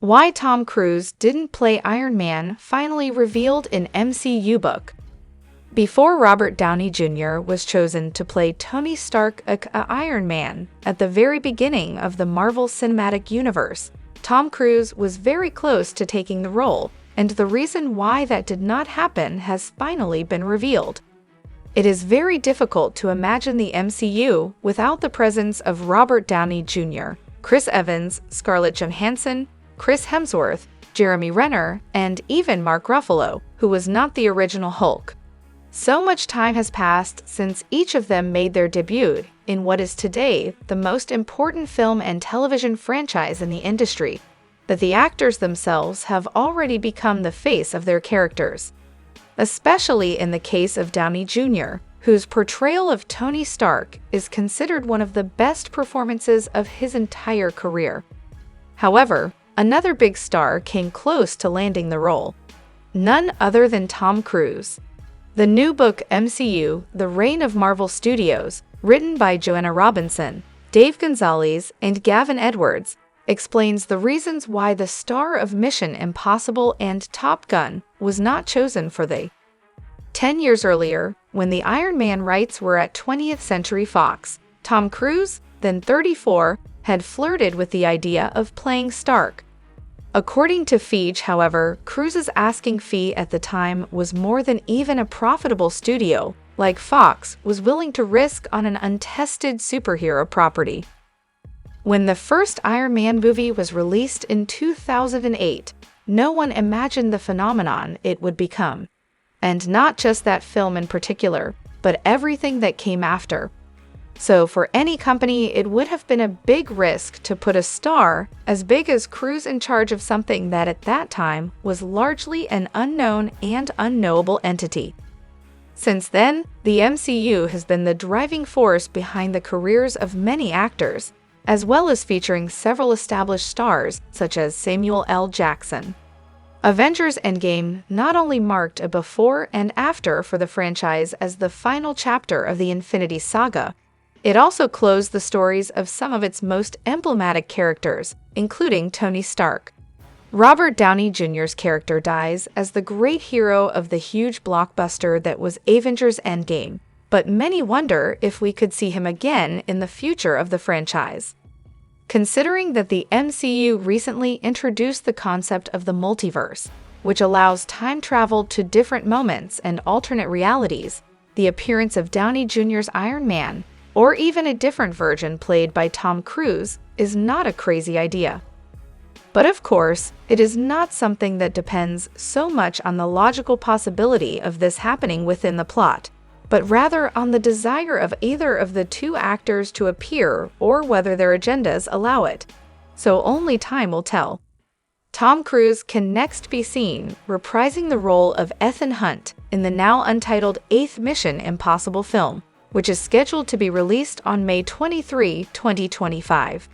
Why Tom Cruise didn't play Iron Man finally revealed in MCU book. Before Robert Downey Jr. was chosen to play Tony Stark, Iron Man, at the very beginning of the Marvel Cinematic Universe, Tom Cruise was very close to taking the role, and the reason why that did not happen has finally been revealed. It is very difficult to imagine the MCU without the presence of Robert Downey Jr., Chris Evans, Scarlett Johansson, Chris Hemsworth, Jeremy Renner, and even Mark Ruffalo, who was not the original Hulk. So much time has passed since each of them made their debut in what is today the most important film and television franchise in the industry, that the actors themselves have already become the face of their characters. Especially in the case of Downey Jr., whose portrayal of Tony Stark is considered one of the best performances of his entire career. However, another big star came close to landing the role. None other than Tom Cruise. The new book MCU, The Reign of Marvel Studios, written by Joanna Robinson, Dave Gonzalez, and Gavin Edwards, explains the reasons why the star of Mission Impossible and Top Gun was not chosen for the 10 years earlier, when the Iron Man rights were at 20th Century Fox, Tom Cruise, then 34, had flirted with the idea of playing Stark. According to Feige, however, Cruise's asking fee at the time was more than even a profitable studio, like Fox, was willing to risk on an untested superhero property. When the first Iron Man movie was released in 2008, no one imagined the phenomenon it would become. And not just that film in particular, but everything that came after. So for any company, it would have been a big risk to put a star as big as Cruise in charge of something that at that time was largely an unknown and unknowable entity. Since then, the MCU has been the driving force behind the careers of many actors, as well as featuring several established stars such as Samuel L. Jackson. Avengers Endgame not only marked a before and after for the franchise as the final chapter of the Infinity Saga, it also closed the stories of some of its most emblematic characters, including Tony Stark. Robert Downey Jr.'s character dies as the great hero of the huge blockbuster that was Avengers Endgame, but many wonder if we could see him again in the future of the franchise. Considering that the MCU recently introduced the concept of the multiverse, which allows time travel to different moments and alternate realities, the appearance of Downey Jr.'s Iron Man, or even a different version played by Tom Cruise, is not a crazy idea. But of course, it is not something that depends so much on the logical possibility of this happening within the plot, but rather on the desire of either of the two actors to appear or whether their agendas allow it. So only time will tell. Tom Cruise can next be seen reprising the role of Ethan Hunt in the now untitled 8th Mission Impossible film, which is scheduled to be released on May 23, 2025.